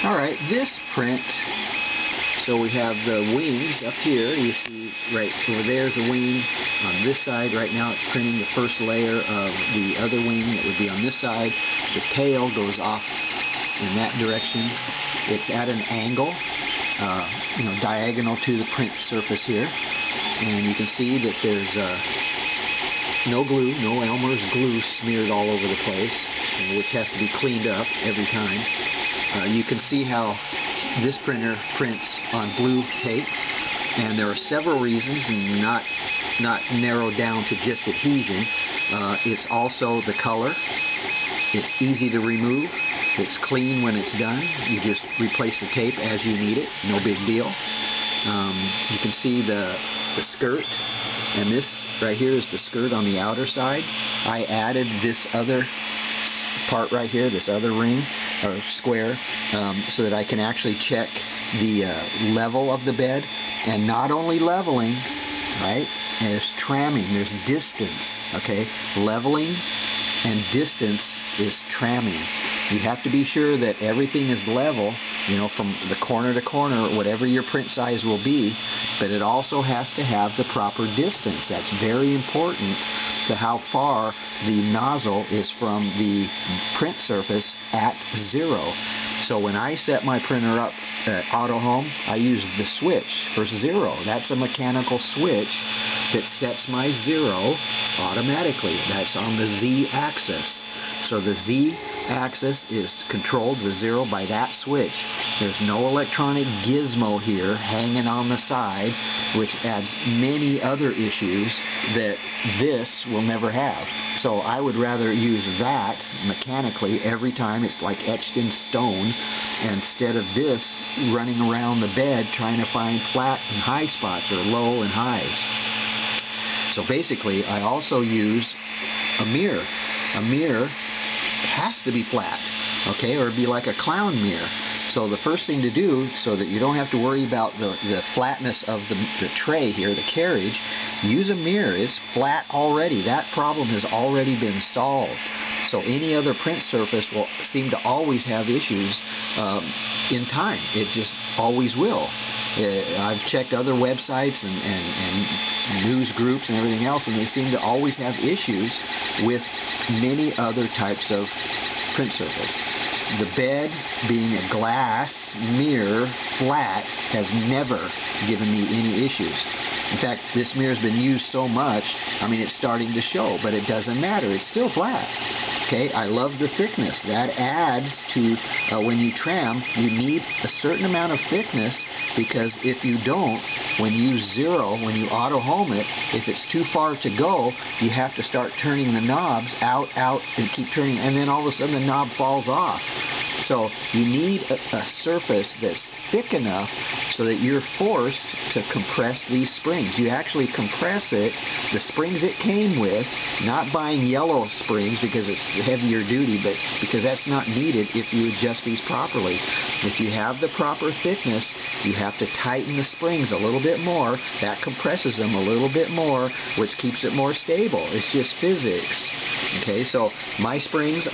Alright, this print, so we have the wings up here. You see right over there's the wing on this side. Right now it's printing the first layer of the other wing that would be on this side. The tail goes off in that direction. It's at an angle, diagonal to the print surface here. And you can see that there's no glue, no Elmer's glue smeared all over the place, which has to be cleaned up every time. You can see how this printer prints on blue tape, and there are several reasons, and not narrowed down to just adhesion. It's also the color. It's easy to remove. It's clean when it's done. You just replace the tape as you need it. No big deal. You can see the skirt, and this right here is the skirt on the outer side. I added this other part right here, this other ring or square, so that I can actually check the level of the bed. And not only leveling, right, and there's tramming, there's distance, okay? Leveling and distance is tramming. You have to be sure that everything is level, from the corner to corner, whatever your print size will be, but it also has to have the proper distance. That's very important to how far the nozzle is from the print surface at 0. So when I set my printer up at Auto Home, I use the switch for 0. That's a mechanical switch that sets my 0 automatically. That's on the Z axis. So the Z axis is controlled to 0 by that switch. There's no electronic gizmo here hanging on the side, which adds many other issues that this will never have. So I would rather use that mechanically every time. It's like etched in stone, instead of this running around the bed trying to find flat and high spots or low and highs. So basically I also use a mirror. A mirror has to be flat, okay, or it'd be like a clown mirror. So the first thing to do, so that you don't have to worry about the flatness of the tray here, the carriage, use a mirror. It's flat already. That problem has already been solved. So any other print surface will seem to always have issues in time. It just always will. I've checked other websites and news groups and everything else, and they seem to always have issues with many other types of print surface. The bed, being a glass mirror, flat, has never given me any issues. In fact, this mirror has been used so much, it's starting to show, but it doesn't matter. It's still flat. Okay, I love the thickness. That adds to, when you tram, you need a certain amount of thickness, because if you don't, when you auto home it, if it's too far to go, you have to start turning the knobs out, and keep turning, and then all of a sudden the knob falls off. So you need a surface that's thick enough so that you're forced to compress these springs. You actually compress it, the springs it came with, not buying yellow springs because it's heavier duty, but because that's not needed if you adjust these properly. If you have the proper thickness, you have to tighten the springs a little bit more. That compresses them a little bit more, which keeps it more stable. It's just physics. Okay, so my springs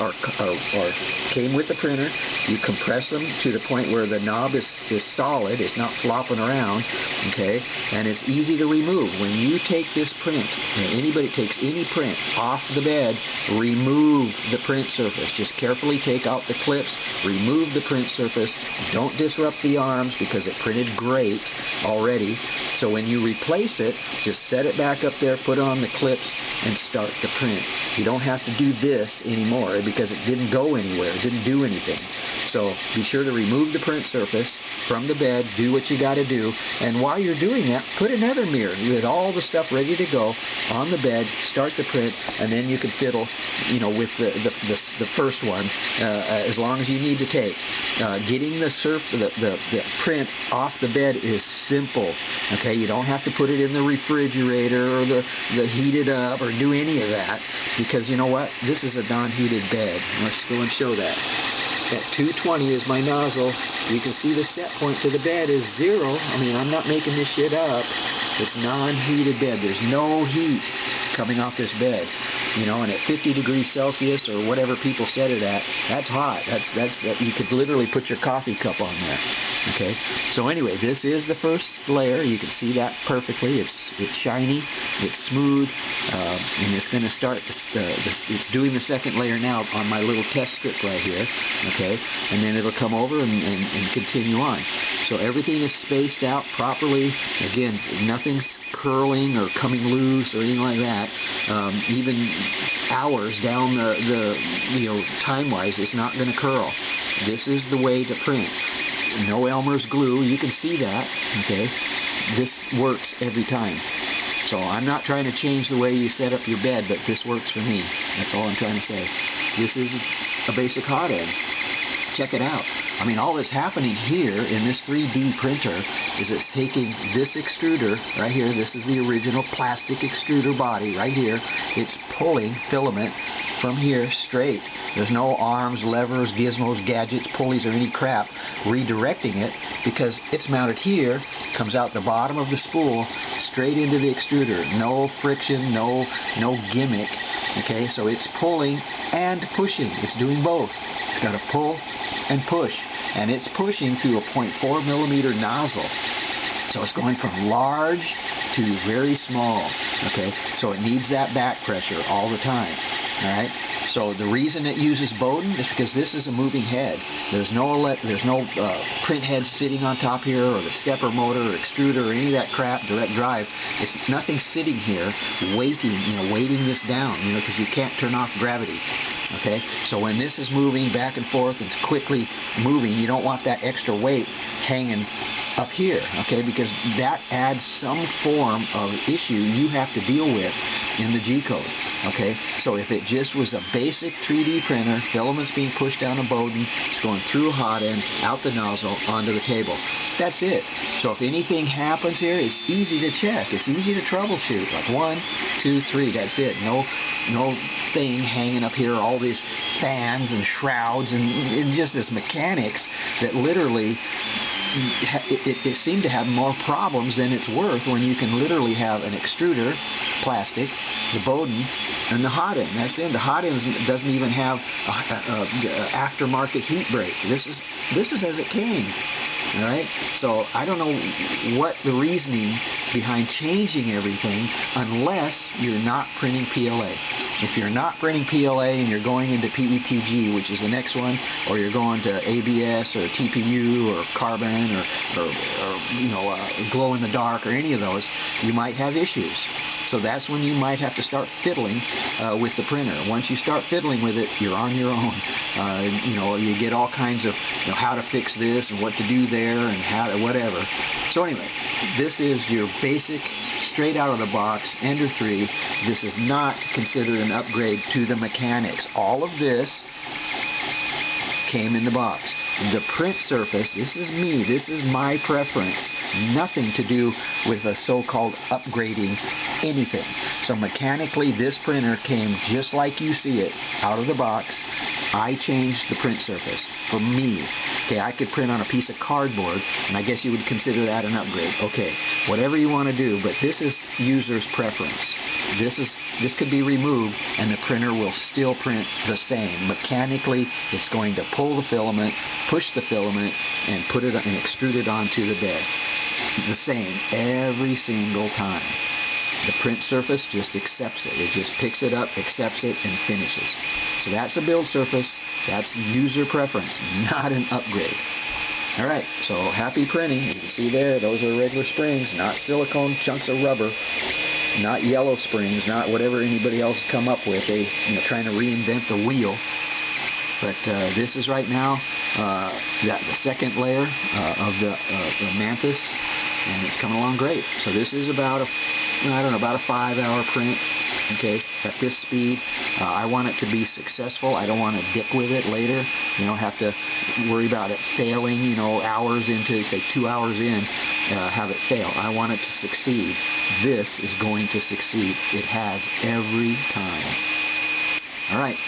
came with the printer. You compress them to the point where the knob is solid. It's not flopping around. Okay, and it's easy to remove. When you take this print, anybody takes any print off the bed, remove the print surface. Just carefully take out the clips, remove the print surface. Don't disrupt the arms because it printed great already. So when you replace it, just set it back up there, put on the clips, and start the print. You don't have to do this anymore because it didn't go anywhere. It didn't do anything. So be sure to remove the print surface from the bed, do what you got to do, and while you're doing that, put another mirror with all the stuff ready to go on the bed, start the print, and then you can fiddle, with the first one as long as you need to take. Getting the print off the bed is simple. Okay, you don't have to put it in the refrigerator or the heat it up or do any of that, because you know what? This is a non-heated bed. Let's go and show that. At 220 is my nozzle. You can see the set point to the bed is 0. I'm not making this shit up. It's non-heated bed. There's no heat coming off this bed. you know, and at 50 degrees Celsius or whatever people set it at, that's hot. That's you could literally put your coffee cup on there. Okay, so anyway, this is the first layer. You can see that perfectly. It's shiny, it's smooth, and it's going to start. It's doing the second layer now on my little test strip right here. Okay, and then it'll come over and continue on. So everything is spaced out properly. Again, nothing's curling or coming loose or anything like that. Even hours down the you know, time-wise, it's not going to curl. This is the way to print. No Elmer's glue. You can see that. Okay, this works every time. So I'm not trying to change the way you set up your bed, but this works for me. That's all I'm trying to say. This is a basic hot end. Check it out. I mean, all that's happening here in this 3D printer is it's taking this extruder right here. This is the original plastic extruder body right here. It's pulling filament from here straight. There's no arms, levers, gizmos, gadgets, pulleys, or any crap redirecting it, because it's mounted here, comes out the bottom of the spool straight into the extruder. No friction, no gimmick. Okay, so it's pulling and pushing. It's doing both. It's got to pull and push, and it's pushing through a 0.4 millimeter nozzle. So it's going from large to very small. Okay, so it needs that back pressure all the time. All right. So the reason it uses Bowden is because this is a moving head. There's no print head sitting on top here, or the stepper motor or extruder or any of that crap, direct drive. It's nothing sitting here waiting, weighting this down, because you can't turn off gravity. Okay, so when this is moving back and forth and quickly moving, you don't want that extra weight hanging up here, okay, because that adds some form of issue you have to deal with in the G-code. Okay, so if it just was a basic 3D printer, filaments being pushed down a Bowden, it's going through a hot end, out the nozzle, onto the table. That's it. So if anything happens here, it's easy to check. It's easy to troubleshoot. Like 1, 2, 3. That's it. No thing hanging up here. All these fans and shrouds and just this mechanics that literally it seemed to have more problems than it's worth when you can literally have an extruder, plastic, the Bowden, and the hot end. That's it. The hot end doesn't even have a aftermarket heat break. This is as it came. All right. So I don't know what the reasoning behind changing everything, unless you're not printing PLA. If you're not printing PLA and you're going into PETG, which is the next one, or you're going to ABS or TPU or carbon or glow in the dark or any of those, you might have issues. So that's when you might have to start fiddling with the printer. Once you start fiddling with it, you're on your own. You get all kinds of how to fix this and what to do there and how to whatever. So anyway, this is your basic, straight out of the box, Ender 3. This is not considered an upgrade to the mechanics. All of this came in the box. The print surface, this is me, this is my preference. Nothing to do with the so-called upgrading anything. So mechanically, this printer came just like you see it, out of the box. I changed the print surface for me. Okay, I could print on a piece of cardboard, and I guess you would consider that an upgrade. Okay, whatever you want to do, but this is user's preference. This could be removed, and the printer will still print the same. Mechanically, it's going to pull the filament, push the filament, and put it and extrude it onto the bed. The same every single time. The print surface just accepts it. It just picks it up, accepts it, and finishes. So that's a build surface. That's user preference, not an upgrade. All right, so happy printing. You can see there, those are regular springs, not silicone chunks of rubber, not yellow springs, not whatever anybody else has come up with. They, trying to reinvent the wheel. But this is right now the second layer of the mantis, and it's coming along great. So this is about a 5-hour print. Okay, at this speed, I want it to be successful. I don't want to dick with it later. Have to worry about it failing. Hours into, say, 2 hours in, have it fail. I want it to succeed. This is going to succeed. It has every time. All right.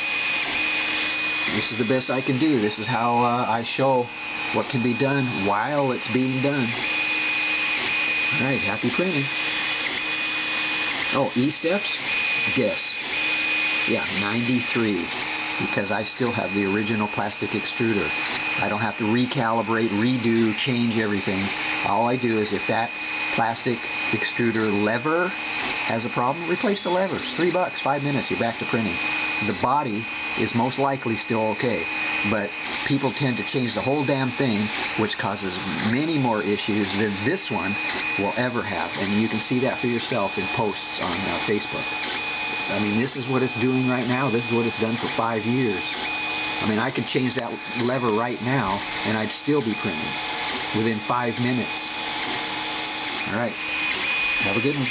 This is the best I can do. This is how I show what can be done while it's being done. All right, happy printing. Oh, E-steps? Guess. Yeah, 93, because I still have the original plastic extruder. I don't have to recalibrate, redo, change everything. All I do is if that plastic extruder lever has a problem, replace the lever. It's $3, 5 minutes, you're back to printing. The body is most likely still okay, but people tend to change the whole damn thing, which causes many more issues than this one will ever have. And you can see that for yourself in posts on Facebook. I mean, this is what it's doing right now. This is what it's done for 5 years. I mean, I could change that lever right now and I'd still be printing within 5 minutes. All right, have a good one.